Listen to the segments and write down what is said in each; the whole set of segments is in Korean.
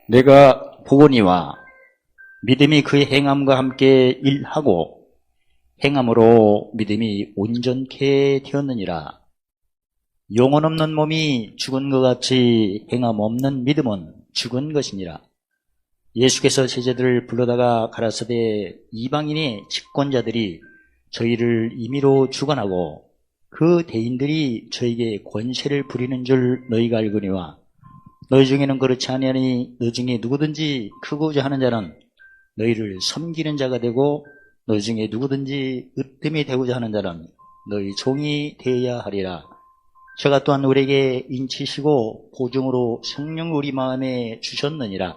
내가 보거니와 믿음이 그의 행함과 함께 일하고 행함으로 믿음이 온전케 되었느니라. 영혼 없는 몸이 죽은 것 같이 행함 없는 믿음은 죽은 것이니라. 예수께서 제자들을 불러다가 가라사대 이방인의 집권자들이 저희를 임의로 주관하고 그 대인들이 저에게 권세를 부리는 줄 너희가 알거니와 너희 중에는 그렇지 아니하니 너희 중에 누구든지 크고자 하는 자는 너희를 섬기는 자가 되고 너희 중에 누구든지 으뜸이 되고자 하는 자는 너희 종이 되어야 하리라. 저가 또한 우리에게 인치시고 보증으로 성령을 우리 마음에 주셨느니라.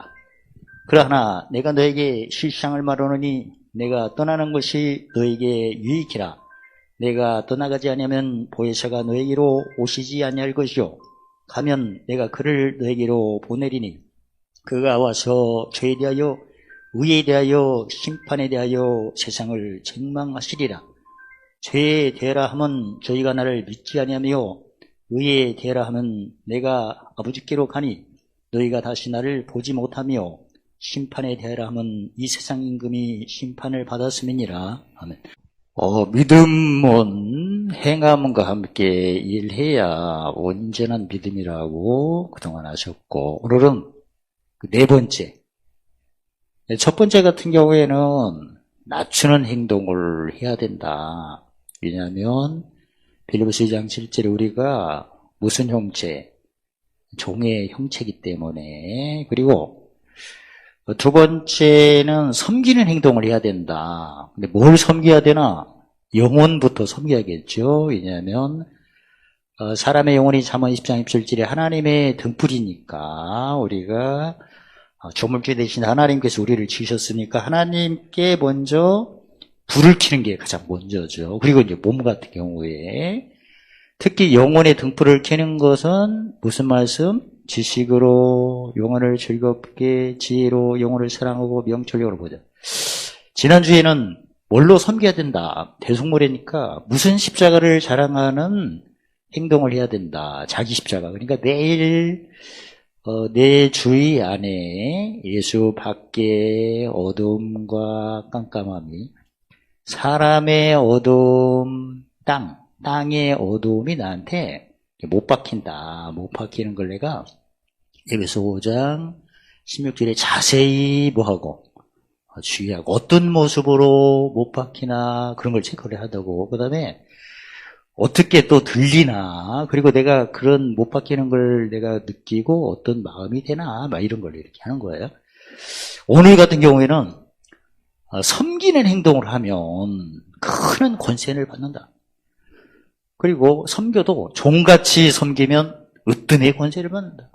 그러나 내가 너에게 실상을 말하노니 내가 떠나는 것이 너에게 유익이라. 내가 떠나가지 아니하면 보혜사가 너에게로 오시지 아니할 것이요 가면 내가 그를 너에게로 보내리니 그가 와서 죄에 대하여 의에 대하여 심판에 대하여 세상을 책망하시리라. 죄에 대하라 하면 저희가 나를 믿지 아니하며 의에 대하라 하면 내가 아버지께로 가니 너희가 다시 나를 보지 못하며 심판에 대하라 하면 이 세상 임금이 심판을 받았음이니라. 아멘. 믿음은 행함과 함께 일해야 온전한 믿음이라고 그동안 하셨고, 오늘은 네 번째. 첫 번째 같은 경우에는 낮추는 행동을 해야 된다. 왜냐하면 빌립보서 2장 7절에 우리가 무슨 형체? 종의 형체이기 때문에. 그리고 두 번째는 섬기는 행동을 해야 된다. 근데 뭘 섬겨야 되나? 영혼부터 섬겨야겠죠. 왜냐하면 사람의 영혼이 잠언 20장 27절에 하나님의 등불이니까 우리가 조물주 대신 하나님께서 우리를 지으셨으니까 하나님께 먼저 불을 켜는 게 가장 먼저죠. 그리고 이제 몸 같은 경우에 특히 영혼의 등불을 켜는 것은 무슨 말씀? 지식으로 영혼을 즐겁게, 지혜로 영혼을 사랑하고 명철력으로 보자. 지난주에는 뭘로 섬겨야 된다. 대속물이니까 무슨 십자가를 자랑하는 행동을 해야 된다. 자기 십자가. 그러니까 매일 내 주위 안에 예수 밖에 어둠과 깜깜함이, 사람의 어둠, 땅의 어둠이 나한테 못 박힌다. 못 박히는 걸 내가 에베소 5장 16절에 자세히 뭐하고 주의하고 어떤 모습으로 못 박히나 그런 걸 체크를 하다고. 그 다음에 어떻게 또 들리나, 그리고 내가 그런 못 박히는 걸 내가 느끼고 어떤 마음이 되나, 막 이런 걸 이렇게 하는 거예요. 오늘 같은 경우에는 섬기는 행동을 하면 큰 권세를 받는다. 그리고 섬겨도 종같이 섬기면 으뜸의 권세를 받는다.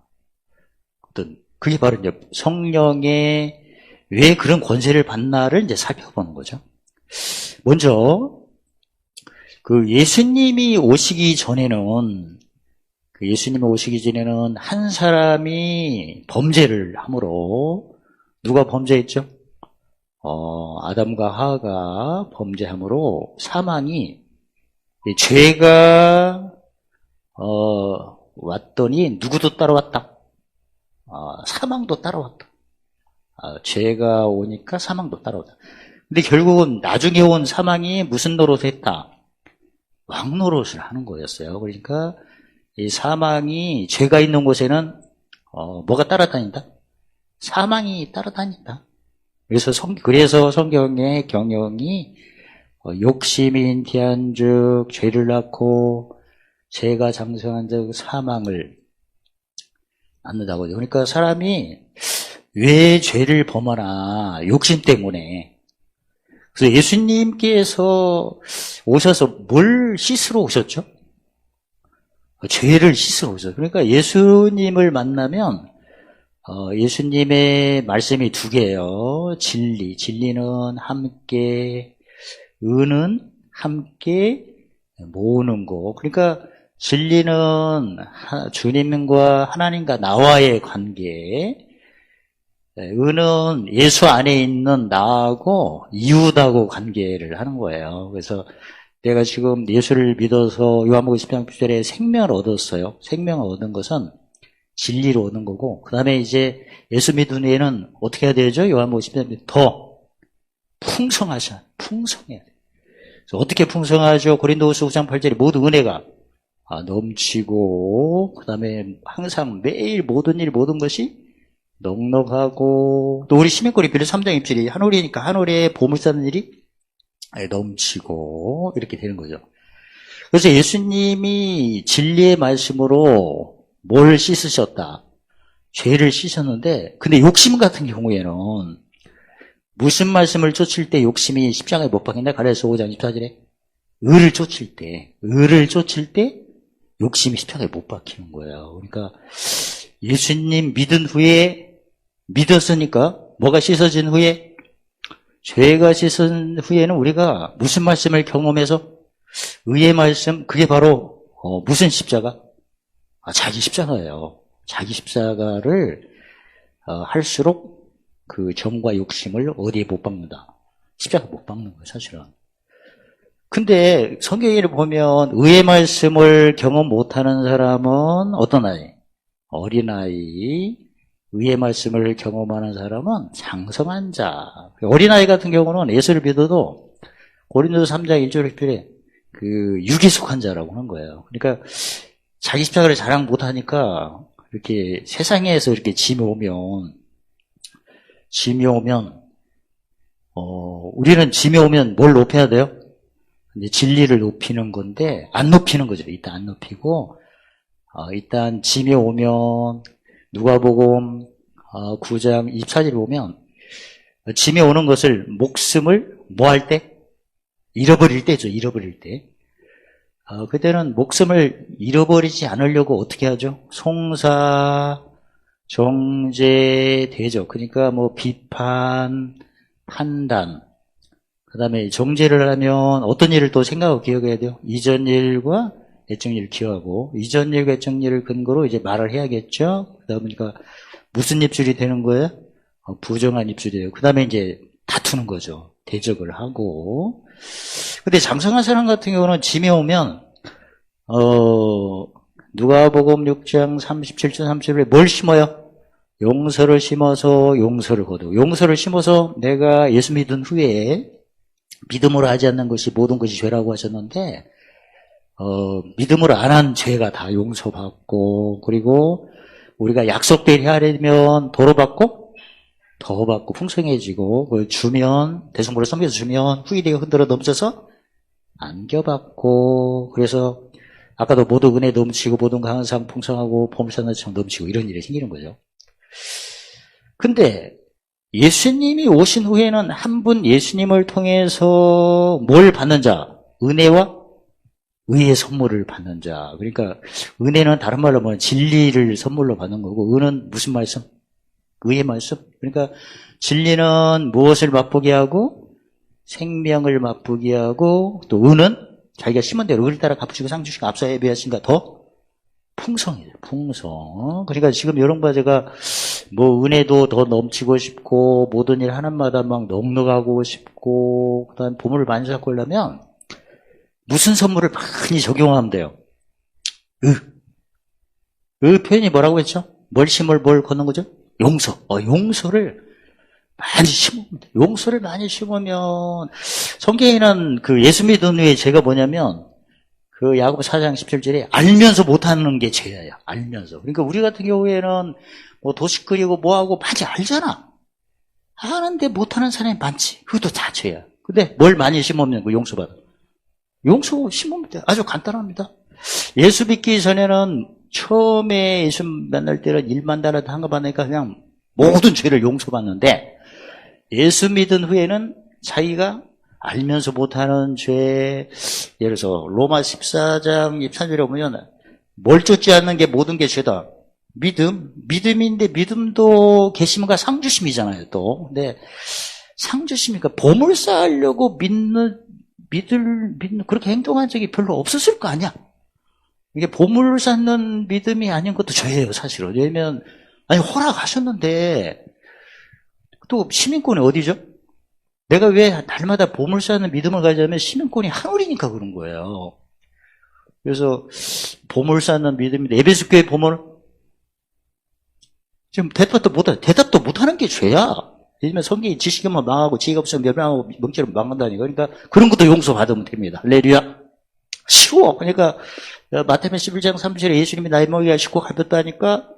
그게 바로 이제 성령의 왜 그런 권세를 받나를 이제 살펴보는 거죠. 먼저 예수님이 오시기 전에는 한 사람이 범죄를 함으로, 누가 범죄했죠? 아담과 하와가 범죄함으로 사망이, 죄가 왔더니 누구도 따라왔다. 사망도 따라왔다. 죄가 오니까 사망도 따라왔다. 근데 결국은 나중에 온 사망이 무슨 노릇을 했다? 왕노릇을 하는 거였어요. 그러니까 이 사망이, 죄가 있는 곳에는 뭐가 따라다닌다? 사망이 따라다닌다. 그래서 성경의 경영이 욕심이 잉태한즉 죄를 낳고 죄가 장성한즉 사망을 낳는다고. 그러니까 사람이 왜 죄를 범하나? 욕심 때문에. 그래서 예수님께서 오셔서 뭘 씻으러 오셨죠? 죄를 씻으러 오셨어요. 그러니까 예수님을 만나면 예수님의 말씀이 두 개예요. 진리는 함께, 의는 함께 모으는 거. 그러니까 진리는 주님과 하나님과 나와의 관계, 의는 예수 안에 있는 나하고 이웃하고 관계를 하는 거예요. 그래서 내가 지금 예수를 믿어서 요한복음 10장 9절에 생명을 얻었어요. 생명을 얻은 것은 진리로 얻는 거고, 그 다음에 이제 예수 믿은 후에는 어떻게 해야 되죠? 요한복음 10장 더 풍성해야 돼요. 그래서 어떻게 풍성하죠? 고린도후서 9장 8절에 모든 은혜가 넘치고, 그 다음에 항상 매일 모든 일 모든 것이 넉넉하고, 또 우리 시민권이 빌려 3장 입술이 한올이니까 한올에 보물 쌓는 일이 넘치고 이렇게 되는 거죠. 그래서 예수님이 진리의 말씀으로 뭘 씻으셨다? 죄를 씻었는데, 근데 욕심 같은 경우에는 무슨 말씀을 쫓을 때 욕심이 십자가에 못 박힌다? 갈라디아서 5장 14절에 의를 쫓을 때 욕심이 십자가에 못 박히는 거예요. 그러니까 예수님 믿은 후에 믿었으니까 뭐가 씻어진 후에 죄가 씻은 후에는 우리가 무슨 말씀을 경험해서 의의 말씀, 그게 바로 무슨 십자가? 자기 십자가예요. 자기 십자가를 할수록 그 정과 욕심을 어디에 못 박는다? 십자가 못 박는 거예요, 사실은. 근데 성경을 보면 의의 말씀을 경험 못하는 사람은 어떤 아이? 어린아이. 의의 말씀을 경험하는 사람은 장성한 자. 어린아이 같은 경우는 예수를 믿어도 고린도서 3장 1절에 필요해. 그 육에 속한 자라고 하는 거예요. 그러니까 자기 십자가를 자랑 못하니까 이렇게 세상에서 이렇게 짐이 오면 우리는 짐이 오면 뭘 높여야 돼요? 이제 진리를 높이는 건데 안 높이는 거죠. 일단 안 높이고 일단 짐이 오면 누가복음 9장 24절에 보면 짐이 오는 것을 목숨을 뭐 할 때? 잃어버릴 때죠. 잃어버릴 때. 그때는 목숨을 잃어버리지 않으려고 어떻게 하죠? 송사, 정죄되죠. 그러니까 뭐 비판, 판단. 그 다음에 정죄를 하면 어떤 일을 또 생각하고 기억해야 돼요? 이전 일과 애정 일을 기억하고, 이전 일과 애정 일을 근거로 이제 말을 해야겠죠? 그러다 보니까 무슨 입술이 되는 거예요? 부정한 입술이 돼요. 그 다음에 이제 다투는 거죠. 대적을 하고. 근데 장성한 사람 같은 경우는 짐이 오면, 누가복음 6장 37절 30절에 뭘 심어요? 용서를 심어서 용서를 거두고, 용서를 심어서 내가 예수 믿은 후에 믿음으로 하지 않는 것이 모든 것이 죄라고 하셨는데, 믿음으로 안 한 죄가 다 용서받고, 그리고 우리가 약속대로 해야 되면 도로 받고, 더 받고 풍성해지고, 그걸 주면, 대성부를 섬겨서 주면 후일에 흔들어 넘쳐서 안겨받고, 그래서 아까도 모든 은혜 넘치고, 모든 강한 풍성하고, 보물산처럼 넘치고, 이런 일이 생기는 거죠. 근데 예수님이 오신 후에는 한 분 예수님을 통해서 뭘 받는 자? 은혜와 의의 선물을 받는 자. 그러니까 은혜는 다른 말로 하면 진리를 선물로 받는 거고, 의는 무슨 말씀? 의의 말씀. 그러니까 진리는 무엇을 맛보게 하고 생명을 맛보게 하고, 또 의는 자기가 심은 대로 의를 따라 갚으시고 상 주시고 앞서 예배하신가 더 풍성해요. 풍성. 그러니까 지금 이런 거 제가 뭐 은혜도 더 넘치고 싶고 모든 일 하나마다 막 넉넉하고 싶고 그다음 보물을 많이 잡고 하려면 무슨 선물을 많이 적용하면 돼요? 표현이 뭐라고 했죠? 뭘 심을 뭘 걷는 거죠? 용서. 용서를 많이 심으면 돼요. 용서를 많이 심으면 성경에는 그 예수 믿은 후에 죄가 뭐냐면 그 야고보 4장 17절에 알면서 못하는 게 죄예요. 알면서. 그러니까 우리 같은 경우에는 뭐 도시 끓이고 뭐하고 많이 알잖아. 아는데 못하는 사람이 많지. 그것도 다 죄야. 근데 뭘 많이 심으면 그 용서받아. 용서 심으면 돼. 아주 간단합니다. 예수 믿기 전에는 처음에 예수 만날 때는 일만 달아도 한가받으니까 그냥 모든 죄를 용서받는데 예수 믿은 후에는 자기가 알면서 못하는 죄, 예를 들어서 로마 14장 24절에 보면 뭘 쫓지 않는 게 모든 게 죄다. 믿음인데 믿음도 계심과 상주심이잖아요. 또 근데 상주심이니까 보물 쌓으려고 믿는 그렇게 행동한 적이 별로 없었을 거 아니야. 이게 보물 쌓는 믿음이 아닌 것도 죄예요, 사실은. 왜냐면 아니 허락하셨는데 또 시민권이 어디죠? 내가 왜 날마다 보물 쌓는 믿음을 가지면 시민권이 한올이니까 그런 거예요. 그래서 보물 쌓는 믿음인데 에베소 교회 보물 지금 대답도 못하는 게 죄야. 요즘에 성경이 지식이면 망하고 지혜가 없으면 멸망하고 명철은 망한다니까. 그러니까 그런 것도 용서받으면 됩니다. 할렐루야. 쉬워. 그러니까 마태복음 11장 3절에 예수님이 나의 먹이가 쉽고 가볍다니까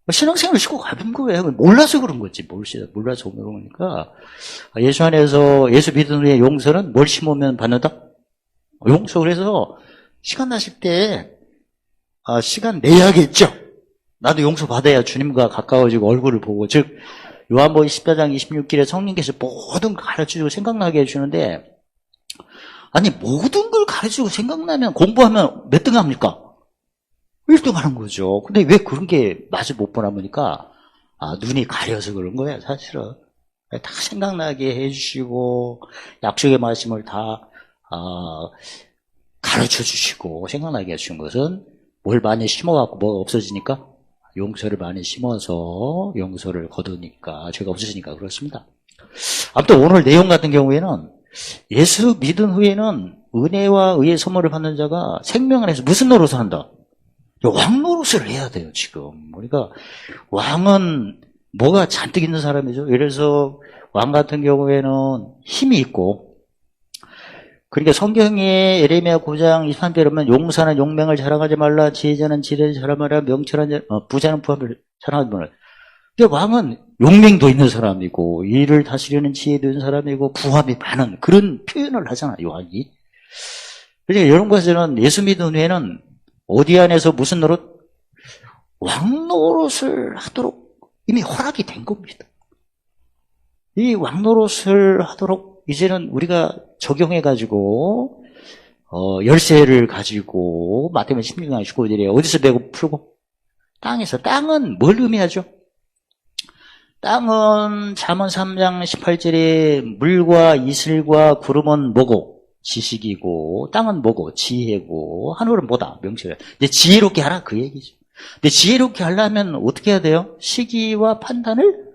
신앙생활을 쉽고 가벼운 거예요. 몰라서 그런 거지. 몰라서 그런 거니까. 예수 안에서 예수 믿은 후에 용서는 뭘 심으면 받는다? 용서. 그래서 시간 나실 때 시간 내야겠죠. 나도 용서 받아야 주님과 가까워지고 얼굴을 보고. 즉 요한복음 14장 26절에 성령께서 모든 걸 가르쳐주고 생각나게 해주는데, 아니 모든 걸 가르쳐주고 생각나면 공부하면 몇 등 합니까? 1등 하는 거죠. 근데 왜 그런 게 맛을 못 보나 보니까 눈이 가려서 그런 거예요. 사실은 다 생각나게 해주시고 약속의 말씀을 다 가르쳐주시고 생각나게 해주신 것은 뭘 많이 심어갖고 뭐가 없어지니까? 용서를 많이 심어서 용서를 거두니까, 죄가 없어지니까 그렇습니다. 아무튼 오늘 내용 같은 경우에는 예수 믿은 후에는 은혜와 의의 선물을 받는 자가 생명 안에서 무슨 노릇을 한다? 왕 노릇을 해야 돼요, 지금. 그러니까 왕은 뭐가 잔뜩 있는 사람이죠. 예를 들어서 왕 같은 경우에는 힘이 있고, 그러니까 성경에 예레미야 9장 23절에 보면 용사는 용맹을 자랑하지 말라, 지혜자는 지혜를 자랑하라, 명철한 부자는 부함을 자랑하지 말라. 근데 왕은 용맹도 있는 사람이고 일을 다스리는 지혜도 있는 사람이고 부함이 많은 그런 표현을 하잖아요, 왕이. 그러니까 이런 것은 예수 믿은 후에는 어디 안에서 무슨 노릇? 왕 노릇을 하도록 이미 허락이 된 겁니다. 이 왕 노릇을 하도록 이제는 우리가 적용해가지고 열쇠를 가지고 마태복음 16장 19절에 어디서 메고 풀고? 땅에서. 땅은 뭘 의미하죠? 땅은 잠언 3장 18절에 물과 이슬과 구름은 뭐고? 지식이고, 땅은 뭐고? 지혜고, 하늘은 뭐다? 명철이야. 이제 지혜롭게 하라 그 얘기죠. 근데 지혜롭게 하려면 어떻게 해야 돼요? 시기와 판단을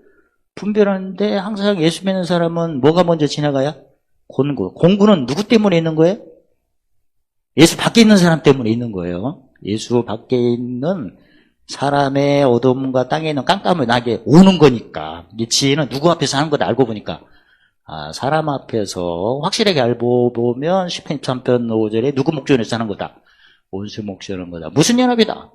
분별하는데 항상 예수 믿는 사람은 뭐가 먼저 지나가야? 공구. 공구는 누구 때문에 있는 거예요? 예수 밖에 있는 사람 때문에 있는 거예요. 예수 밖에 있는 사람의 어둠과 땅에 있는 깜깜을 나게 오는 거니까. 이 지혜는 누구 앞에서 하는 거다 알고 보니까. 사람 앞에서 확실하게 알고 보면 10편 23편 5절에 누구 목전에서 하는 거다? 원수 목전하는 거다. 무슨 연합이다?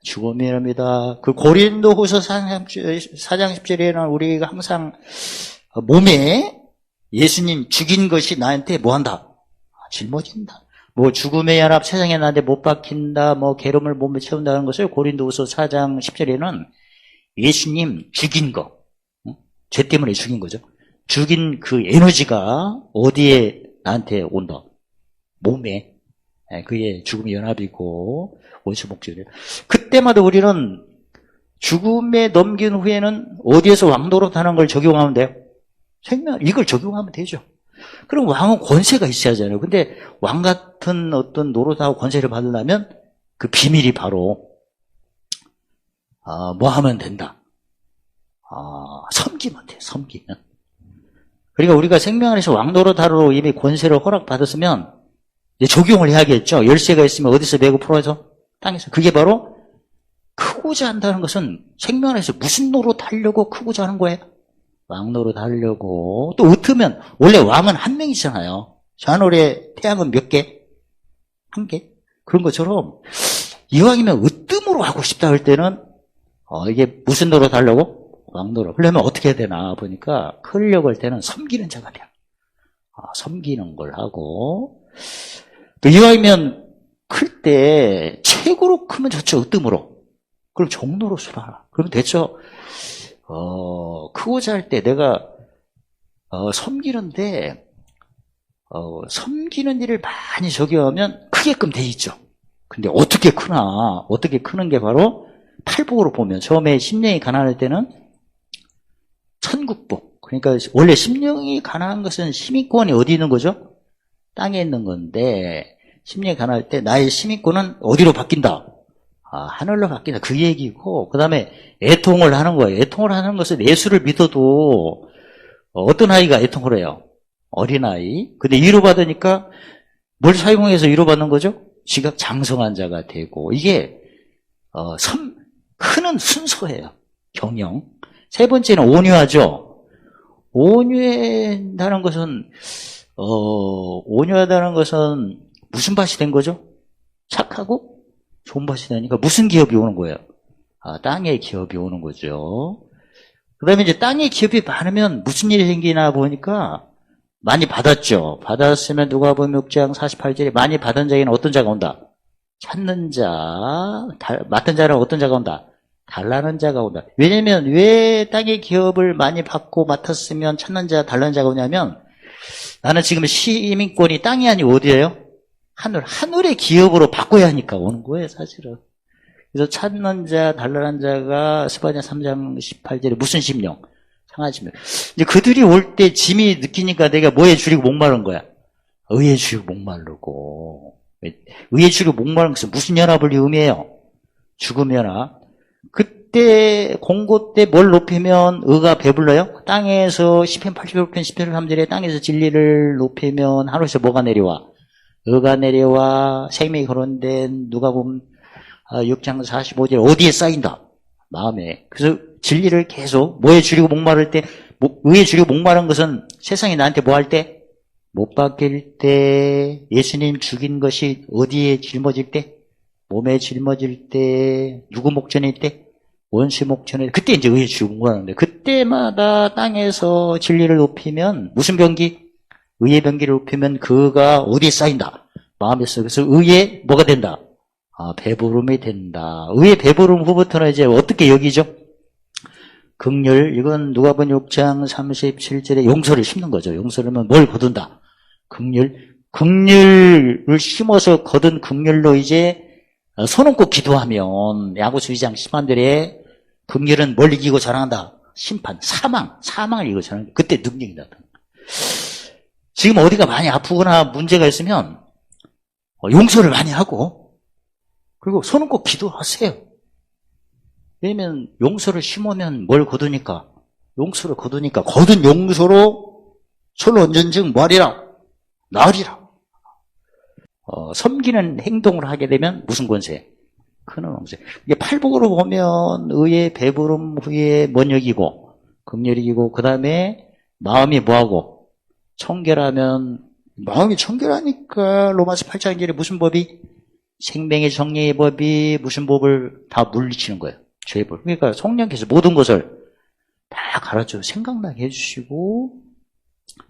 죽음의 연합이다. 그 고린도후서 4장 10절에는 우리가 항상 몸에 예수님 죽인 것이 나한테 뭐 한다? 짊어진다. 뭐 죽음의 연합 세상에 나한테 못 박힌다. 뭐 괴로움을 몸에 채운다는 것을 고린도후서 4장 10절에는 예수님 죽인 거, 죄 때문에 죽인 거죠. 죽인 그 에너지가 어디에 나한테 온다? 몸에. 그게 죽음의 연합이고 원수 목적이에요. 그때마다 우리는 죽음에 넘긴 후에는 어디에서 왕노릇하는 걸 적용하면 돼요? 생명, 이걸 적용하면 되죠. 그럼 왕은 권세가 있어야 하잖아요. 근데 왕 같은 어떤 노릇하고 권세를 받으려면 그 비밀이 바로 뭐 하면 된다? 섬기면 돼요. 섬기면. 그러니까 우리가 생명 안에서 왕노릇하러 이미 권세를 허락받았으면 이제 적용을 해야겠죠. 열쇠가 있으면 어디서 메고 풀어서? 땅에서. 그게 바로 크고자 한다는 것은 생명 안에서 무슨 노릇하려고 크고자 하는 거예요? 왕 노릇하려고. 또 으트면 원래 왕은 한 명이잖아요. 저 하늘에 태양은 몇 개? 한 개? 그런 것처럼 이왕이면 으뜸으로 하고 싶다 할 때는 이게 무슨 노릇하려고? 왕 노릇. 그러려면 어떻게 해야 되나 보니까 크려고 할 때는 섬기는 자가 돼요. 섬기는 걸 하고. 또 이왕이면 클 때 최고로 크면 좋죠. 으뜸으로. 그럼 종노릇으로 하라. 그러면 됐죠. 크고자 할 때 내가 섬기는데 섬기는 일을 많이 적용하면 크게끔 돼 있죠. 근데 어떻게 크나? 어떻게 크는 게 바로 팔복으로 보면 처음에 심령이 가난할 때는 천국복. 그러니까 원래 심령이 가난한 것은 시민권이 어디 있는 거죠? 땅에 있는 건데 심령이 가난할 때 나의 시민권은 어디로 바뀐다? 하늘로 바뀐다. 그 얘기고, 그 다음에 애통을 하는 거예요. 애통을 하는 것은 예수를 믿어도 어떤 아이가 애통을 해요? 어린아이. 근데 위로받으니까 뭘 사용해서 위로받는 거죠? 지각 장성한 자가 되고. 이게 큰은 순서예요. 경영. 세 번째는 온유하죠. 온유하다는 것은 온유하다는 것은 무슨 밭이 된 거죠? 착하고 좋은 밭이 되니까 무슨 기업이 오는 거예요? 땅의 기업이 오는 거죠. 그 다음에 이제 땅의 기업이 많으면 무슨 일이 생기나 보니까 많이 받았죠. 받았으면 누가복음 6장 48절에 많이 받은 자에게는 어떤 자가 온다? 찾는 자, 맡은 자는 어떤 자가 온다? 달라는 자가 온다. 왜냐면 왜 땅의 기업을 많이 받고 맡았으면 찾는 자, 달라는 자가 오냐면 나는 지금 시민권이 땅이 아니고 어디예요? 하늘의 기업으로 바꿔야 하니까 오는 거예요, 사실은. 그래서 찾는 자, 달라는 자가 스바냐 3장 18절에 무슨 심령? 상한 심령. 이제 그들이 올 때 짐이 느끼니까 내가 뭐에 줄이고 목마른 거야? 의에 줄이고 목마르고. 의에 줄이고 목마른 것은 무슨 연합을 의미해요? 죽음 연합. 그때 공고 때 뭘 높이면 의가 배불러요? 땅에서 시편 85편 10편 3절에 땅에서 진리를 높이면 하늘에서 뭐가 내려와? 의가 내려와. 생명이 거론된 누가복음 6장 45절 어디에 쌓인다? 마음에. 그래서 진리를 계속 뭐에 줄이고 목마를 때, 의에 줄이고 목마른 것은 세상이 나한테 뭐 할 때? 못 박힐 때, 예수님 죽인 것이 어디에 짊어질 때? 몸에 짊어질 때, 누구 목전일 때? 원수 목전일 때. 그때 이제 의에 줄이고 목마르는데, 그때마다 땅에서 진리를 높이면 무슨 병기? 의의 병기를 높이면 그가 어디에 쌓인다? 마음에 써. 그래서 의에 뭐가 된다? 배부름이 된다. 의의 배부름 후부터는 이제 어떻게 여기죠? 긍휼, 이건 누가복음 6장 37절에 용서를 심는 거죠. 용서를 하면 뭘 거둔다? 긍휼을 심어서 거둔 긍휼로 이제 손 얹고 기도하면 야고보서 2장 10절에 긍휼은 뭘 이기고 자랑한다? 심판, 사망을 이기고 자랑한다. 그때 능력이 나타난다. 지금 어디가 많이 아프거나 문제가 있으면 용서를 많이 하고 그리고 손은 꼭 기도하세요. 왜냐면 용서를 심으면 뭘 거두니까? 용서를 거두니까 거둔 용서로 손을 얹은 즉 뭐하리라? 나으리라. 섬기는 행동을 하게 되면 무슨 권세? 큰 권세. 이게 팔복으로 보면 의의 배부름 후에 뭔 여기고 긍휼이 이기고 그 다음에 마음이 뭐하고 청결하면 마음이 청결하니까 로마서 8장 1절에 무슨 법이? 생명의 정리의 법이 무슨 법을 다 물리치는 거예요. 죄의 법. 그러니까 성령께서 모든 것을 다 가르쳐 생각나게 해주시고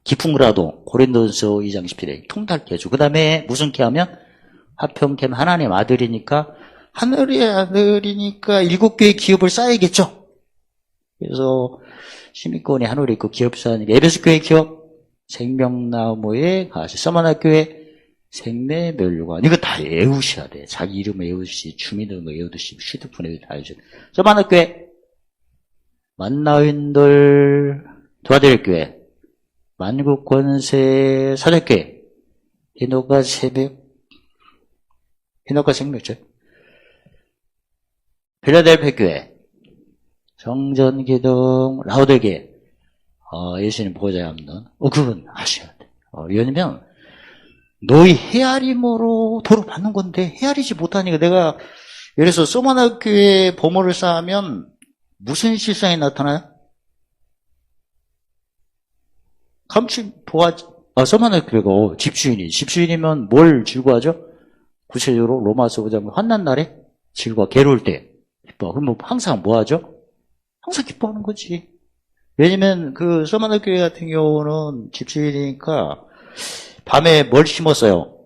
깊은 거라도 고린도전서 2장 10절에 통달케 해주고 그 다음에 무슨 케 하면 화평케 하나님 아들이니까 하늘의 아들이니까 7교의 기업을 쌓아야겠죠. 그래서 시민권이 하늘에 있고 기업 쌓으니까 에베소 교회 기업 생명나무의 가시 서머나교회 생매 멸류관 이거 다 외우셔야 돼. 자기 이름 외우듯이 주민등록 외우듯이 휴대폰에 다 외우셔야 돼. 서머나교회 만나인들 도와드릴 교회 만국권세 사적교회 히노가 새벽 히노가 생명체 필라델피아 교회 성전기둥 라우드교회 예수님 보호자에 없는 그건 아셔야 돼. 왜냐면 너희 헤아림으로 도로 받는 건데 헤아리지 못하니까 내가 예를 들어서 서머나 교회에 보물을 쌓으면 무슨 실상이 나타나요? 감치 보아 서머나 교회가 집주인이면 뭘 즐거워하죠? 구체적으로 로마서 5장 환난 날에 즐거워 괴로울 때 기뻐. 그럼 항상 뭐 하죠? 항상 기뻐하는 거지. 왜냐면 그 서머나 교회 같은 경우는 집주인이니까 밤에 뭘 심었어요?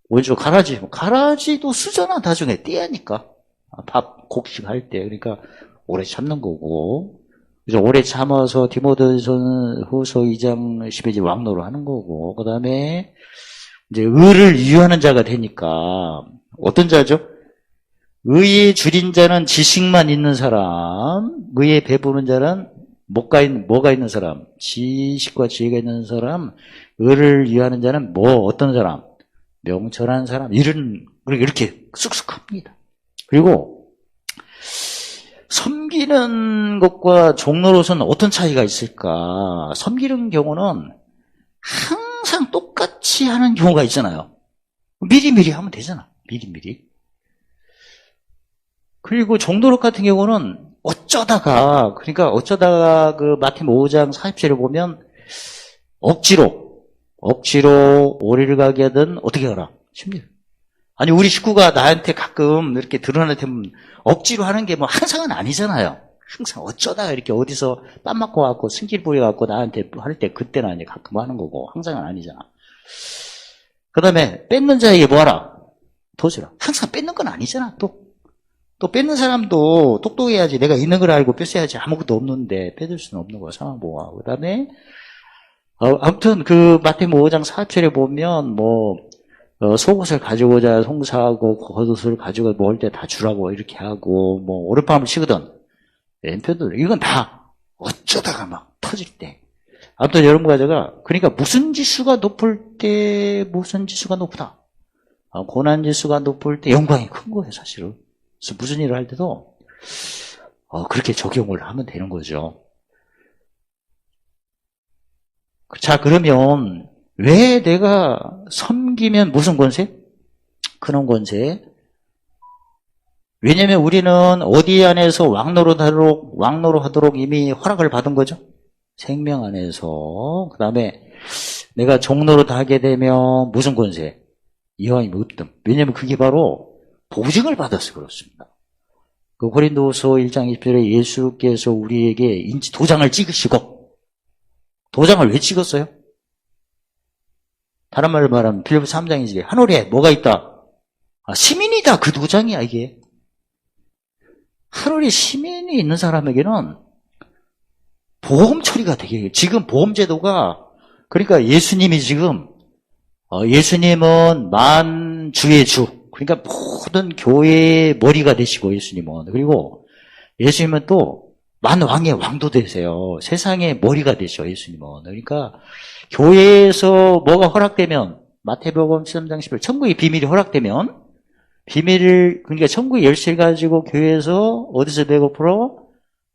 오른쪽 가라지도 쓰잖아. 나중에 떼야니까 밥 곡식 할 때. 그러니까 오래 참는 거고. 그래서 오래 참아서 디모데후서 2장 12절 왕노를 하는 거고. 그 다음에 이제 의를 유하는 자가 되니까 어떤 자죠? 의에 줄인 자는 지식만 있는 사람, 의에 배부른 자는 뭐가 있는 사람, 지식과 지혜가 있는 사람, 의를 위하는 자는 어떤 사람, 명철한 사람, 이렇게 쑥쑥 합니다. 그리고 섬기는 것과 종로로서는 어떤 차이가 있을까? 섬기는 경우는 항상 똑같이 하는 경우가 있잖아요. 미리미리 하면 되잖아. 미리미리. 그리고 종도록 같은 경우는 어쩌다가 그 마태복음 5장 40절을 보면 억지로 오리를 가게 하든 어떻게 하라? 쉽니다. 아니, 우리 식구가 나한테 가끔 이렇게 드러날 때 억지로 하는 게 뭐 항상은 아니잖아요. 항상 어쩌다가 이렇게 어디서 빰 맞고 갖고 승질 부려갖고 나한테 할 때 그때는 아니 가끔 하는 거고 항상은 아니잖아. 그 다음에 뺏는 자에게 뭐하라? 더 주라. 항상 뺏는 건 아니잖아. 또 뺏는 사람도 똑똑해야지. 내가 있는 걸 알고 뺏어야지. 아무것도 없는데 뺏을 수는 없는 거야. 상황 보고. 그 다음에 아무튼 그 마태복음 5장 4절에 보면 속옷을 가지고자 송사하고 겉옷을 가지고 먹을 때 다 주라고 이렇게 하고 오랫밤을 치거든. 왼편도 이건 다 어쩌다가 막 터질 때. 아무튼 여러분 가져가 그러니까 무슨 지수가 높을 때 무슨 지수가 높다. 고난 지수가 높을 때 영광이 큰 거예요, 사실은. 그래서 무슨 일을 할 때도 그렇게 적용을 하면 되는 거죠. 자, 그러면 왜 내가 섬기면 무슨 권세? 근원 권세. 왜냐면 우리는 어디 안에서 왕노릇하도록 이미 허락을 받은 거죠. 생명 안에서. 그 다음에 내가 종노릇 하게 되면 무슨 권세? 이왕이면 없든. 왜냐면 그게 바로 보증을 받아서 그렇습니다. 그 고린도후서 1장 20절에 예수께서 우리에게 도장을 찍으시고, 도장을 왜 찍었어요? 다른 말로 말하면 빌립보서 3장이지. 하늘에 뭐가 있다? 시민이다. 그 도장이야, 이게. 하늘에 시민이 있는 사람에게는 보험 처리가 되게 해요. 지금 보험제도가, 그러니까 예수님은 만주의 주. 그러니까 모든 교회의 머리가 되시고, 예수님은. 그리고 예수님은 또 만왕의 왕도 되세요. 세상의 머리가 되죠, 예수님은. 그러니까 교회에서 뭐가 허락되면, 마태복음 13장 10절, 천국의 비밀이 허락되면, 그러니까 천국의 열쇠를 가지고 교회에서 어디서 배고프러?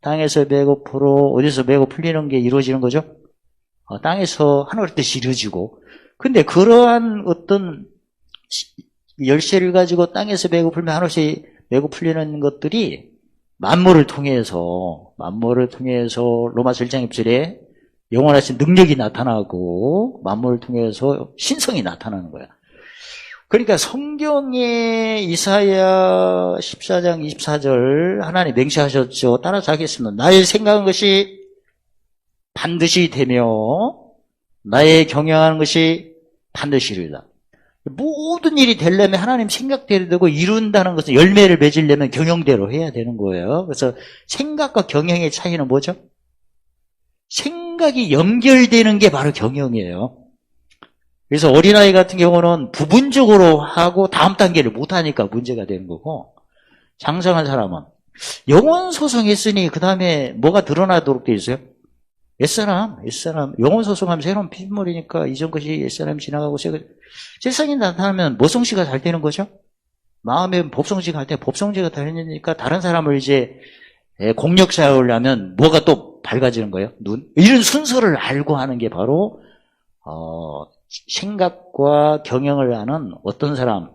땅에서 배고프러, 어디서 배고 풀리는 게 이루어지는 거죠? 땅에서 하늘의 뜻이 이루어지고. 근데 그러한 어떤 열쇠를 가지고 땅에서 배고 풀면 하늘에서 배고 풀리는 것들이 만물을 통해서 로마서 1장 1절에 영원하신 능력이 나타나고 만물을 통해서 신성이 나타나는 거야. 그러니까 성경의 이사야 14장 24절 하나님 맹세하셨죠. 따라서 하겠습니다. 나의 생각한 것이 반드시 되며 나의 경영하는 것이 반드시 이루리라. 모든 일이 되려면 하나님 생각대로 되고 이룬다는 것은 열매를 맺으려면 경영대로 해야 되는 거예요. 그래서 생각과 경영의 차이는 뭐죠? 생각이 연결되는 게 바로 경영이에요. 그래서 어린아이 같은 경우는 부분적으로 하고 다음 단계를 못하니까 문제가 되는 거고, 장성한 사람은 영혼 소송했으니 그 다음에 뭐가 드러나도록 돼 있어요? 옛사람 영혼 소송하면 새로운 피부머리니까 이전 것이 옛사람 지나가고 세상에 나타나면 모성씨가 잘 되는 거죠. 마음에 법성씨가 할 때 법성씨가 다르니까 다른 사람을 이제 공력사용을 하면 뭐가 또 밝아지는 거예요. 눈. 이런 순서를 알고 하는 게 바로 생각과 경영을 하는 어떤 사람,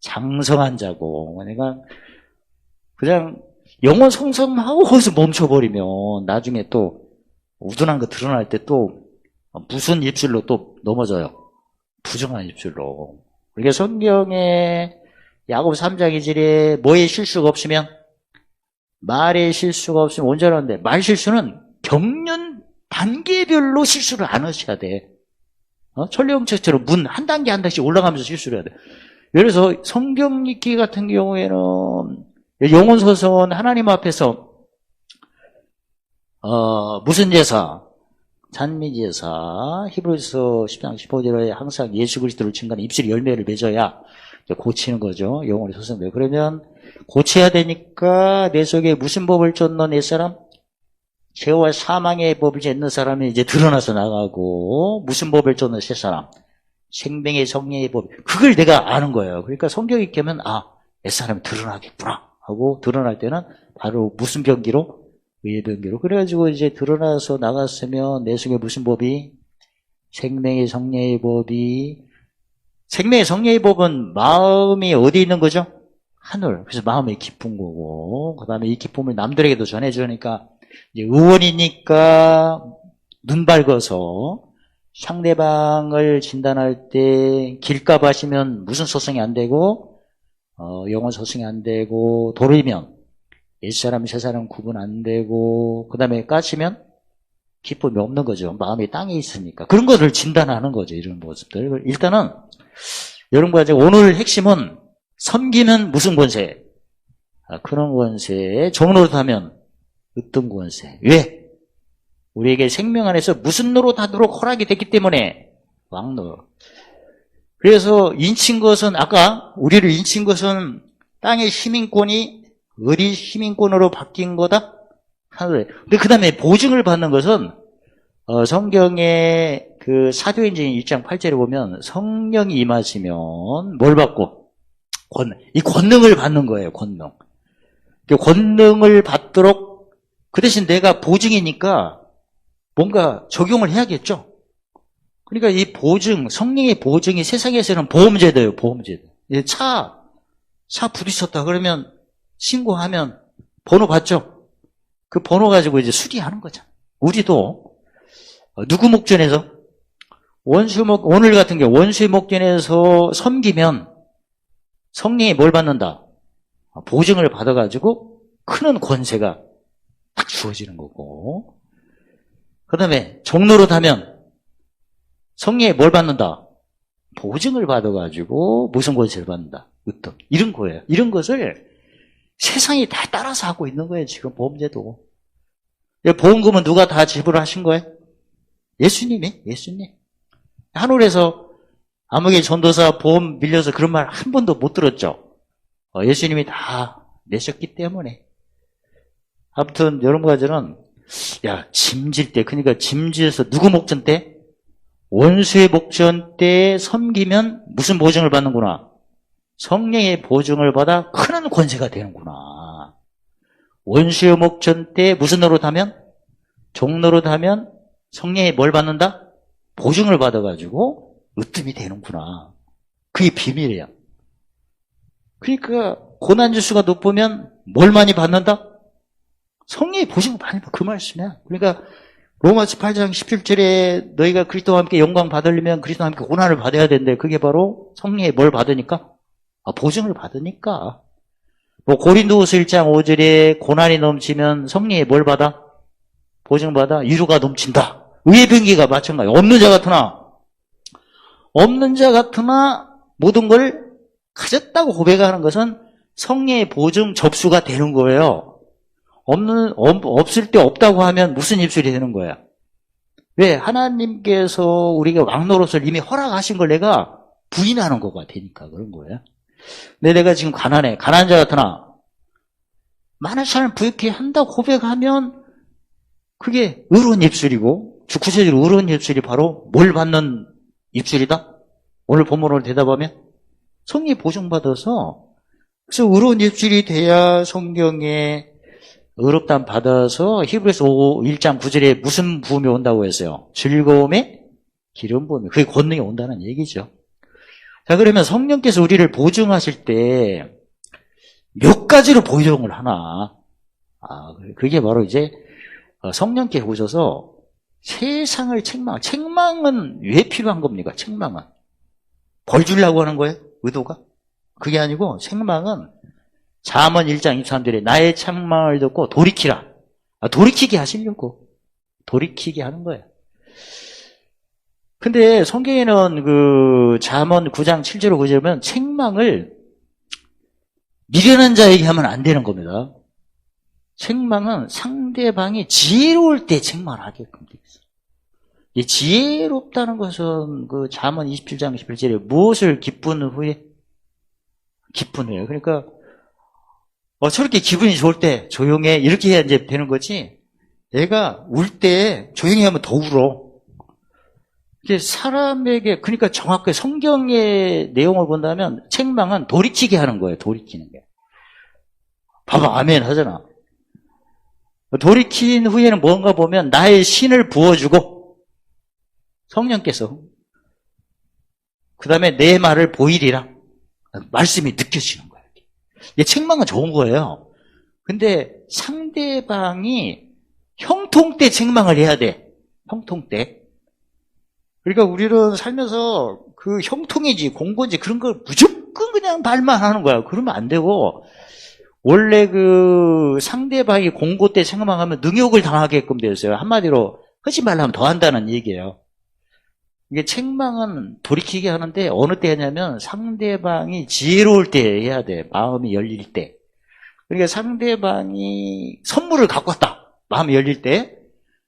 장성한 자고. 내가 그냥 영혼 송성하고 거기서 멈춰버리면 나중에 또 우둔한 거 드러날 때 또 무슨 입술로 또 넘어져요. 부정한 입술로. 그러니까 성경에 야고보 3장 2절에 뭐에 실수가 없으면, 말에 실수가 없으면 온전한데, 말 실수는 경륜 단계별로 실수를 안 하셔야 돼. 천리영책처럼 문 한 단계 한 단계씩 올라가면서 실수를 해야 돼. 예를 들어서 성경 읽기 같은 경우에는 영혼소선 하나님 앞에서 무슨 제사? 찬미제사. 히브리서 10장 15절에 항상 예수 그리스도를 증거하는 입술의 열매를 맺어야 고치는 거죠. 영혼이 소선돼. 그러면 고쳐야 되니까 내 속에 무슨 법을 쫓는 옛사람? 죄와 사망의 법을 쫓는 사람이 이제 드러나서 나가고, 무슨 법을 쫓는 새사람? 생명의 성령의 법. 그걸 내가 아는 거예요. 그러니까 성경 읽게 하면 옛사람이 드러나겠구나 하고, 드러날 때는 바로 무슨 병기로? 의의 병기로. 그래가지고 이제 드러나서 나갔으면 내 속에 무슨 법이? 생명의 성령의 법이. 생명의 성령의 법은 마음이 어디 있는 거죠? 하늘. 그래서 마음이 기쁜 거고, 그 다음에 이 기쁨을 남들에게도 전해주니까, 이제 의원이니까 눈 밝아서 상대방을 진단할 때 길값 하시면 무슨 소송이 안 되고, 영혼 소송이 안 되고, 도리면 옛사람, 새사람 구분 안 되고, 그 다음에 까치면 기쁨이 없는 거죠. 마음이 땅에 있으니까. 그런 것을 진단하는 거죠. 이런 모습들. 일단은, 여러분과 오늘 핵심은 섬기는 무슨 권세? 그런 권세에 종노릇하면 어떤 권세? 왜? 우리에게 생명 안에서 무슨 노릇하도록 허락이 됐기 때문에 왕노릇. 그래서 인친 것은 아까 우리를 인친 것은 땅의 시민권이 어디 시민권으로 바뀐 거다? 하늘에. 근데 그 다음에 보증을 받는 것은 성경의 그 사도행전 1장 8절에 보면 성령이 임하시면 뭘 받고? 이 권능을 받는 거예요, 권능. 권능을 받도록 그 대신 내가 보증이니까 뭔가 적용을 해야겠죠. 그러니까 이 보증, 성령의 보증이 세상에서는 보험제도예요, 보험제도. 차 부딪혔다 그러면 신고하면 번호 받죠? 그 번호 가지고 이제 수리하는 거잖아. 우리도 누구 목전에서 오늘 같은 경우 원수의 목전에서 섬기면 성령이 뭘 받는다? 보증을 받아가지고 크는 권세가 딱 주어지는 거고, 그 다음에 종노릇하면 성령이 뭘 받는다? 보증을 받아가지고 무슨 권세를 받는다? 어떤 이런 거예요. 이런 것을 세상이 다 따라서 하고 있는 거예요. 지금 보험제도. 보험금은 누가 다 지불하신 거예요? 예수님. 하늘에서 아무개 전도사 보험 밀려서 그런 말 한 번도 못 들었죠. 예수님이 다 내셨기 때문에. 아무튼 여러분과 저는 짐질 때, 그러니까 짐지에서 누구 목전 때? 원수의 목전 때 섬기면 무슨 보증을 받는구나? 성령의 보증을 받아 큰 권세가 되는구나. 원수의 목전 때 무슨 노릇하면? 종노릇하면 성령이 뭘 받는다? 보증을 받아가지고 으뜸이 되는구나. 그게 비밀이에요. 그러니까 고난지수가 높으면 뭘 많이 받는다? 성령의 보증을 많이 받는다. 그 말씀이야. 그러니까 로마서 8장 17절에 너희가 그리스도와 함께 영광 받으려면 그리스도와 함께 고난을 받아야 되는데 그게 바로 성령의 뭘 받으니까? 보증을 받으니까. 고린도후서 1장 5절에 고난이 넘치면 성령의 뭘 받아? 보증받아? 위로가 넘친다. 의의 병기가 마찬가지야. 없는 자 같으나 모든 걸 가졌다고 고백하는 것은 성령의 보증 접수가 되는 거예요. 없을 때 없다고 하면 무슨 입술이 되는 거야? 왜? 하나님께서 우리가 왕노릇을 이미 허락하신 걸 내가 부인하는 거가 되니까 그런 거예요. 근데 내가 지금 가난해. 가난한 자 같으나 많은 사람을 부유케 한다고 고백하면 그게 의로운 입술이고 구체적으로 의로운 입술이 바로 뭘 받는 입술이다? 오늘 본문으로 대답하면 성령이 보증받아서 그래서 의로운 입술이 돼야 성경에 의롭다함 받아서 히브리서 1장 9절에 무슨 부음이 온다고 했어요? 즐거움에 기름 부음이. 그게 권능이 온다는 얘기죠. 자, 그러면 성령께서 우리를 보증하실 때 몇 가지로 보증을 하나? 그게 바로 이제 성령께 오셔서 세상을 책망은 왜 필요한 겁니까? 책망은 벌 주려고 하는 거예요? 의도가? 그게 아니고 책망은 잠언 1장 23절에 나의 책망을 듣고 돌이키라. 돌이키게 하시려고. 돌이키게 하는 거예요. 근데 성경에는 그 잠언 9장 7절로 9절에 보면 책망을 미련한 자에게 하면 안 되는 겁니다. 책망은 상대방이 지혜로울 때 책망을 하게끔 되어 있어요. 이 지혜롭다는 것은 그 잠언 27장 11절에 무엇을 기쁜 후에? 기쁜 후에. 그러니까 저렇게 기분이 좋을 때 조용해 이렇게 해야 이제 되는 거지. 얘가 울 때 조용히 하면 더 울어. 이게 사람에게 그러니까 정확하게 성경의 내용을 본다면 책망은 돌이키게 하는 거예요. 돌이키는 게. 봐봐 아멘 하잖아. 돌이킨 후에는 뭔가 보면 나의 신을 부어주고 성령께서 그 다음에 내 말을 보이리라 말씀이 느껴지는 거예요. 이게 책망은 좋은 거예요. 근데 상대방이 형통 때 책망을 해야 돼. 형통 때. 그러니까 우리는 살면서 그 형통이지 공고인지 그런 걸 무조건 그냥 말만 하는 거야. 그러면 안 되고 원래 그 상대방이 공고 때 책망하면 능욕을 당하게끔 되어 있어요. 한마디로 하지 말라면 더 한다는 얘기예요. 이게 책망은 돌이키게 하는데 어느 때 하냐면 상대방이 지혜로울 때 해야 돼. 마음이 열릴 때. 그러니까 상대방이 선물을 갖고 왔다. 마음이 열릴 때.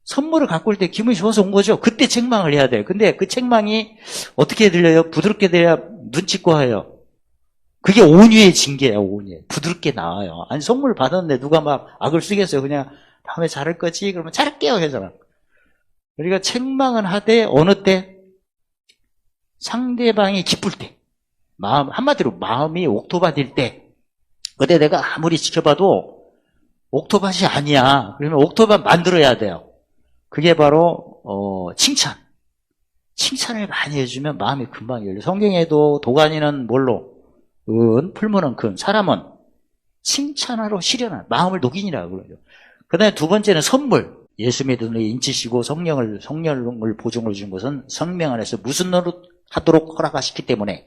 선물을 갖고 올 때 기분이 좋아서 온 거죠. 그때 책망을 해야 돼요. 근데 그 책망이 어떻게 들려요? 부드럽게 들려야 눈치껏 해요. 그게 온유의 징계예요. 온유. 부드럽게 나와요. 아니 선물 받았는데 누가 막 악을 쓰겠어요. 그냥 다음에 잘할 거지? 그러면 잘할게요. 하잖아. 그러니까 책망은 하되 어느 때? 상대방이 기쁠 때. 마음, 한마디로 마음이 옥토밭일 때. 근데 내가 아무리 지켜봐도 옥토밭이 아니야. 그러면 옥토밭 만들어야 돼요. 그게 바로 칭찬. 칭찬을 많이 해주면 마음이 금방 열려. 성경에도 도가니는 뭘로? 은, 풀무는 금. 사람은 칭찬하러 실현한 마음을 녹인이라고 그러죠. 그 다음에 두 번째는 선물. 예수 믿음을 인치시고 성령을 보증을 준 것은 성령 안에서 무슨 노릇 하도록 허락하셨기 때문에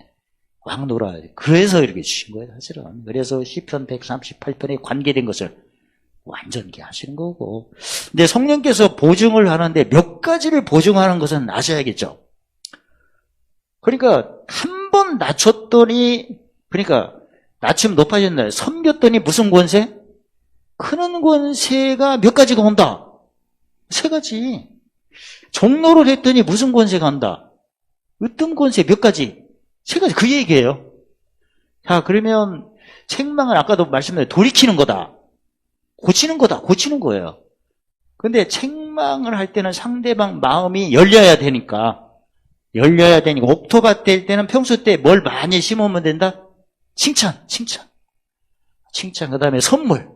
왕노라. 그래서 이렇게 주신 거예요, 사실은. 그래서 시편 138편에 관계된 것을 완전히 하시는 거고. 근데 성령께서 보증을 하는데 몇 가지를 보증하는 것은 아셔야겠죠. 그러니까 한 번 낮췄더니, 그러니까 낮추면 높아진다. 섬겼더니 무슨 권세? 크는 권세가 몇 가지가 온다. 세 가지. 종로를 했더니 무슨 권세가 온다. 으뜸 권세 몇 가지. 세 가지. 그 얘기예요. 자, 그러면 책망은 아까도 말씀드린 돌이키는 거다. 고치는 거다. 고치는 거예요. 근데 책망을 할 때는 상대방 마음이 열려야 되니까 옥토밭 될 때는 평소 때 뭘 많이 심으면 된다? 칭찬. 그 다음에 선물.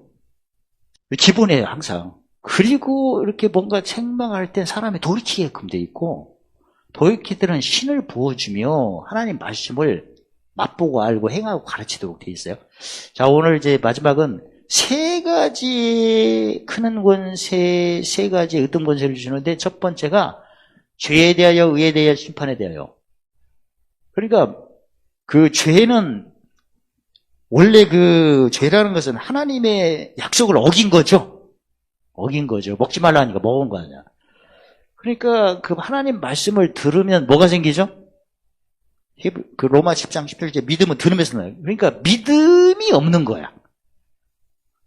기본이에요, 항상. 그리고 이렇게 뭔가 책망할 때 사람이 돌이키게끔 돼 있고, 돌이킬 때는 신을 부어주며 하나님 말씀을 맛보고 알고 행하고 가르치도록 돼 있어요. 자, 오늘 이제 마지막은 세 가지 크는 권세, 세 가지 으뜸 권세를 주는데 첫 번째가 죄에 대하여, 의에 대하여, 심판에 대하여. 그러니까 그 죄는 원래 그 죄라는 것은 하나님의 약속을 어긴 거죠. 먹지 말라니까 먹은 거 아니야. 그러니까 그 하나님 말씀을 들으면 뭐가 생기죠? 그 로마 10장 17절 믿음은 들으면서 나요. 그러니까 믿음이 없는 거야.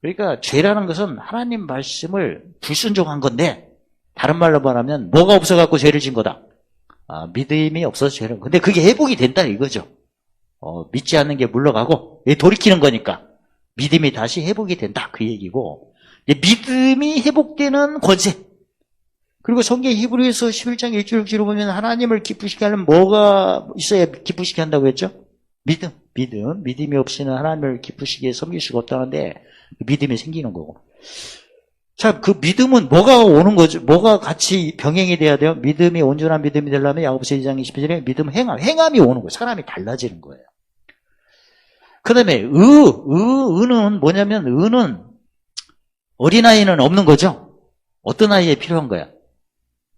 그러니까 죄라는 것은 하나님 말씀을 불순종한 건데 다른 말로 말하면 뭐가 없어갖고 죄를 진 거다. 믿음이 없어서 죄를. 근데 그게 회복이 된다 이거죠. 믿지 않는 게 물러가고 돌이키는 거니까 믿음이 다시 회복이 된다 그 얘기고, 믿음이 회복되는 권세. 그리고 성경 히브리서 11장 1절 보면 하나님을 기쁘시게 하려면 뭐가 있어야 기쁘시게 한다고 했죠? 믿음이 없이는 하나님을 기쁘시게 섬길 수가 없다는데 믿음이 생기는 거고. 자, 그 믿음은 뭐가 오는 거죠? 뭐가 같이 병행이 돼야 돼요? 믿음이 온전한 믿음이 되려면 야고보서 2장 20절에 믿음 행함이 오는 거예요. 사람이 달라지는 거예요. 그 다음에 의는 뭐냐면 의는 어린아이는 없는 거죠. 어떤 아이에 필요한 거야?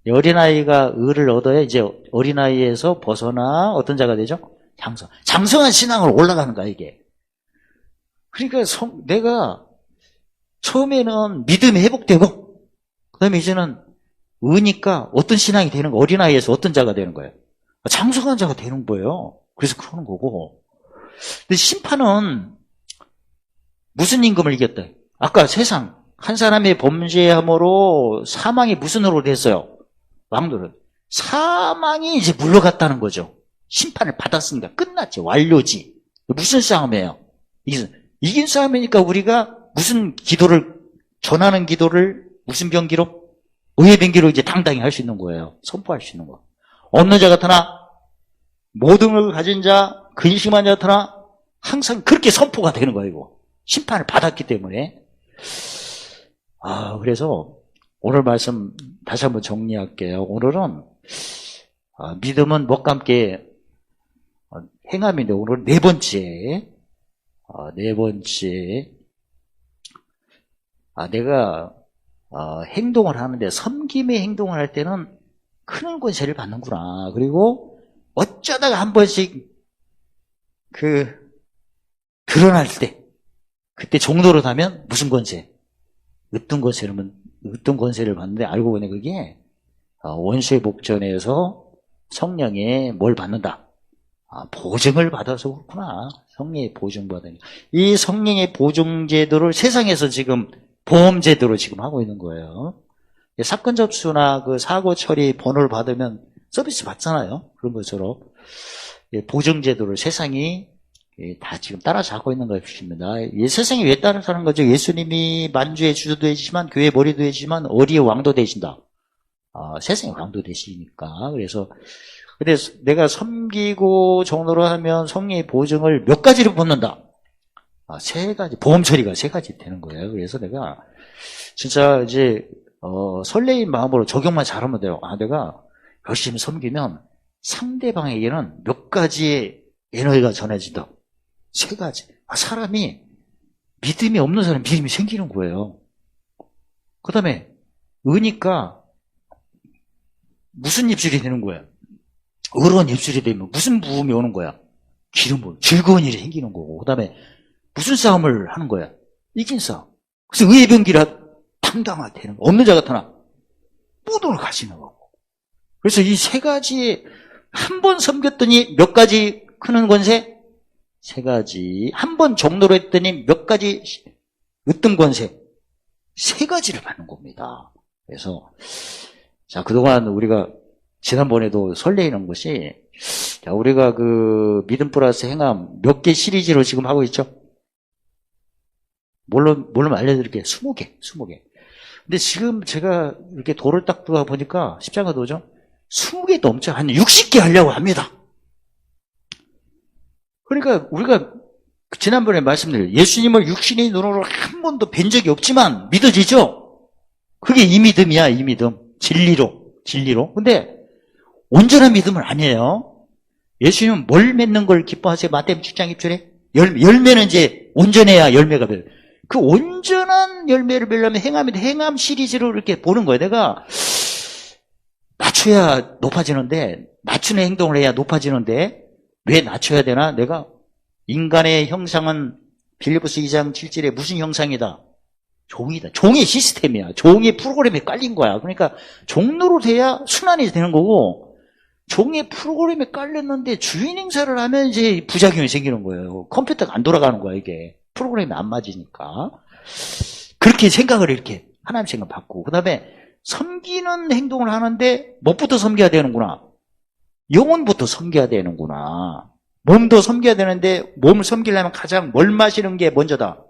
어린아이가 의를 얻어야 이제 어린아이에서 벗어나 어떤 자가 되죠? 장성한 신앙으로 올라가는 거야 이게. 그러니까 내가 처음에는 믿음이 회복되고 그 다음에 이제는 의니까 어떤 신앙이 되는 거야. 어린아이에서 어떤 자가 되는 거예요? 장성한 자가 되는 거예요. 그래서 그러는 거고. 근데 심판은 무슨 임금을 이겼다? 아까 세상 한 사람의 범죄함으로 사망이 무슨 으로 됐어요? 왕노릇. 사망이 이제 물러갔다는 거죠. 심판을 받았으니까 끝났지. 완료지. 무슨 싸움이에요? 이긴 싸움이니까 우리가 무슨 기도를, 전하는 기도를 무슨 병기로? 의의 병기로 이제 당당히 할 수 있는 거예요. 선포할 수 있는 거. 없는 자 같으나 모든 걸 가진 자, 근심한 자 같으나 항상 그렇게 선포가 되는 거예요. 이거. 심판을 받았기 때문에. 그래서 오늘 말씀 다시 한번 정리할게요. 오늘은 믿음은 뭐가 함께 행함인데 오늘 네 번째 네 번째, 내가 행동을 하는데 섬김의 행동을 할 때는 큰 권세를 받는구나. 그리고 어쩌다가 한 번씩 드러날 때, 그때 종로로 가면 무슨 권세? 으뜸 권세를 받는데 알고 보니 그게 원수의 복전에서 성령의 뭘 받는다? 보증을 받아서 그렇구나. 성령의 보증받으니. 이 성령의 보증제도를 세상에서 지금 보험제도로 지금 하고 있는 거예요. 사건 접수나 사고 처리 번호를 받으면 서비스 받잖아요. 그런 것처럼 보증제도를 세상이 다 지금 따라잡고 있는 것입니다. 세상이 왜 따라가는 거죠? 예수님이 만주의 주도 되시지만 교회의 머리도 되시지만 어리의 왕도 되신다. 세상의 왕도 되시니까. 그래서 근데 내가 섬기고 종로로 하면 성령의 보증을 몇 가지를 받는다. 세 가지, 보험 처리가 세 가지 되는 거예요. 그래서 내가 진짜 이제 설레인 마음으로 적용만 잘하면 돼요. 내가 열심히 섬기면 상대방에게는 몇 가지의 에너지가 전해진다. 세 가지. 사람이 믿음이 없는 사람이 믿음이 생기는 거예요. 그 다음에 의니까 무슨 입술이 되는 거야? 의로운 입술이 되면 무슨 부음이 오는 거야? 기름 부음, 즐거운 일이 생기는 거고. 그 다음에 무슨 싸움을 하는 거야? 이긴 싸움. 그래서 의의 병기라 당당하게 되는 거. 없는 자 같으나 모두를 가시는 거고. 그래서 이 세 가지 한 번 섬겼더니 몇 가지 크는 권세? 세 가지. 한 번 종로로 했더니 몇 가지 으뜸 권세? 세 가지를 받는 겁니다. 그래서 자, 그동안 우리가 지난번에도 설레이는 것이 자, 우리가 믿음 플러스 행함 몇 개 시리즈로 지금 하고 있죠? 물론 알려드릴게요. 20개. 근데 지금 제가 이렇게 도를 딱 들어가 보니까 십자가 도죠? 20개 넘죠. 한 60개 하려고 합니다. 그러니까 우리가 지난번에 말씀드린 예수님을 육신의 눈으로 한 번도 뵌 적이 없지만 믿어지죠? 그게 이 믿음이야, 이 믿음. 진리로. 근데 온전한 믿음은 아니에요. 예수님은 뭘 맺는 걸 기뻐하세요? 마태복음 7장 1절에 열매는 이제 온전해야 열매가 맺어요. 그 온전한 열매를 맺려면 행함 시리즈로 이렇게 보는 거예요. 내가 낮춰야 높아지는데, 낮추는 행동을 해야 높아지는데, 왜 낮춰야 되나? 내가 인간의 형상은 빌립보서 2장 7절에 무슨 형상이다? 종이다. 종의 시스템이야. 종의 프로그램에 깔린 거야. 그러니까 종로로 돼야 순환이 되는 거고, 종의 프로그램에 깔렸는데 주인 행사를 하면 이제 부작용이 생기는 거예요. 컴퓨터가 안 돌아가는 거야, 이게. 프로그램이 안 맞으니까. 그렇게 생각을 이렇게 하나님 생각 받고, 그 다음에 섬기는 행동을 하는데 뭐부터 섬겨야 되는구나. 영혼부터 섬겨야 되는구나. 몸도 섬겨야 되는데 몸을 섬기려면 가장 뭘 마시는 게 먼저다.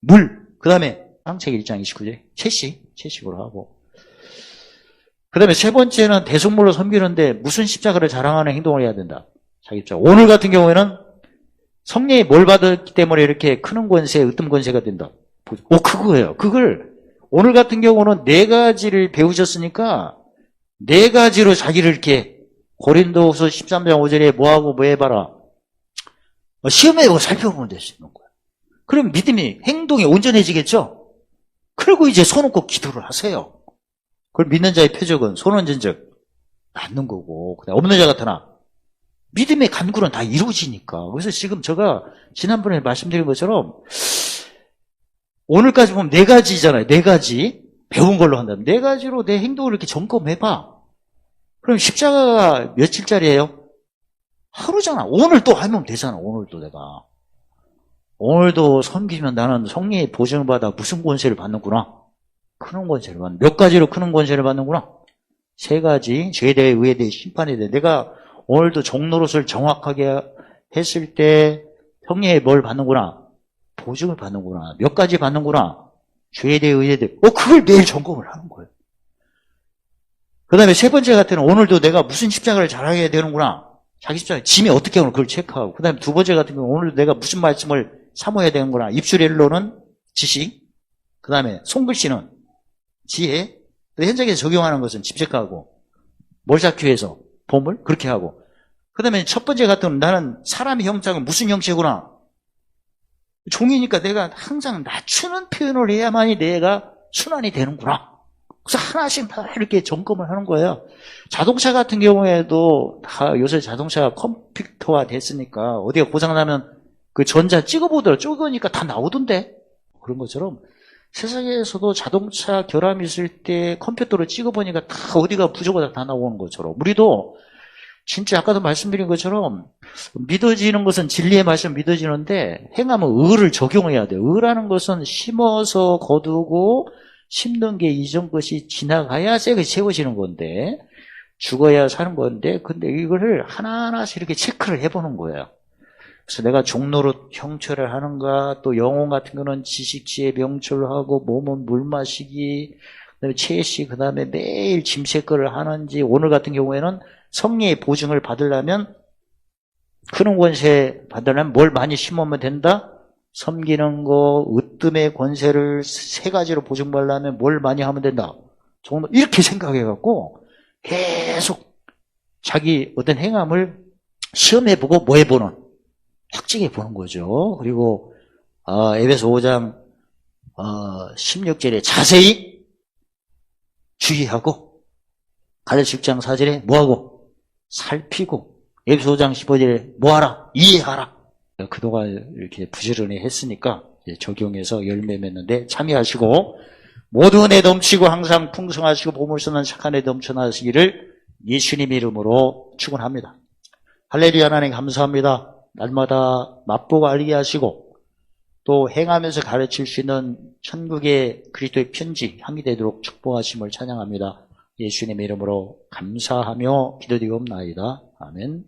물. 그 다음에 창세기 1장 29절에 채식으로 하고. 그 다음에 세 번째는 대속물로 섬기는데 무슨 십자가를 자랑하는 행동을 해야 된다. 자기 입장. 오늘 같은 경우에는 성령이 뭘 받았기 때문에 이렇게 크는 권세, 으뜸 권세가 된다. 그거예요. 그걸 오늘 같은 경우는 네 가지를 배우셨으니까 네 가지로 자기를 이렇게 고린도후서 13장 5절에 뭐하고 뭐 해봐라. 시험해보고 살펴보면 될 수 있는 거예요. 그럼 믿음이, 행동이 온전해지겠죠? 그리고 이제 손 얹고 기도를 하세요. 그걸 믿는 자의 표적은 손 얹은 적 낳는 거고, 그다음 없는 자 같으나 믿음의 간구는 다 이루어지니까. 그래서 지금 제가 지난번에 말씀드린 것처럼 오늘까지 보면 네 가지잖아요. 네 가지. 배운 걸로 한다면 네 가지로 내 행동을 이렇게 점검해봐. 그럼 십자가가 며칠짜리예요? 하루잖아. 오늘 또 하면 되잖아. 오늘도 내가. 오늘도 섬기면 나는 성령의 보증을 받아 무슨 권세를 받는구나. 크는 권세를 받는. 몇 가지로 크는 권세를 받는구나. 세 가지. 죄에 대해, 의에 대해, 심판에 대해. 내가 오늘도 종노릇을 정확하게 했을 때 성령의 뭘 받는구나. 보증을 받는구나. 몇 가지 받는구나. 죄에 대해, 의에 대해. 그걸 매일 점검을 하는 거예요. 그 다음에 세 번째 같은 경우는 오늘도 내가 무슨 십자가를 잘하게 되는구나. 자기 십자가 짐이 어떻게 하는 그걸 체크하고. 그 다음에 두 번째 같은 경우는 오늘도 내가 무슨 말씀을 사모해야 되는구나. 입술el로는 지식. 그 다음에 손글씨는 지혜. 현장에서 적용하는 것은 집착하고. 뭘 쌓기 위해서? 보물? 그렇게 하고. 그 다음에 첫 번째 같은 경우는 나는 사람의 형상은 무슨 형체구나. 종이니까 내가 항상 낮추는 표현을 해야만이 내가 순환이 되는구나. 그래서 하나씩 다 이렇게 점검을 하는 거예요. 자동차 같은 경우에도 다 요새 자동차가 컴퓨터화 됐으니까 어디가 고장나면 그 전자 찍어보더라. 찍으니까 다 나오던데. 그런 것처럼 세상에서도 자동차 결함이 있을 때 컴퓨터로 찍어보니까 다 어디가 부족하다 다 나오는 것처럼 우리도 진짜 아까도 말씀드린 것처럼 믿어지는 것은 진리의 말씀 믿어지는데 행하면 의를 적용해야 돼요. 의라는 것은 심어서 거두고 심는 게 이전 것이 지나가야 새 것이 채워지는 건데 죽어야 사는 건데 근데 이거를 하나하나씩 이렇게 체크를 해보는 거예요. 그래서 내가 종로로 형철을 하는가 또 영혼 같은 거는 지식지혜 명철을 하고 몸은 물 마시기 그다음에 채식 그다음에 매일 짐새거를 하는지 오늘 같은 경우에는 성령의 보증을 받으려면 크는 권세 받으려면 뭘 많이 심으면 된다? 섬기는 거, 으뜸의 권세를 세 가지로 보증받으려면 뭘 많이 하면 된다. 정말 이렇게 생각해갖고 계속 자기 어떤 행함을 시험해보고 뭐 해보는, 확증해보는 거죠. 그리고 에베소 5장 16절에 자세히 주의하고 갈라디아 6장 4절에 뭐하고? 살피고 에베소 5장 15절에 뭐하라? 이해하라. 그동안 이렇게 부지런히 했으니까 적용해서 열매 맺는데 참여하시고 모든 은혜 넘치고 항상 풍성하시고 보물 쓰는 착한 애 넘쳐나시기를 예수님 이름으로 축원합니다. 할렐루야. 하나님 감사합니다. 날마다 맛보고 알게 하시고 또 행하면서 가르칠 수 있는 천국의 그리스도의 편지 향이 되도록 축복하심을 찬양합니다. 예수님의 이름으로 감사하며 기도드리옵나이다. 아멘.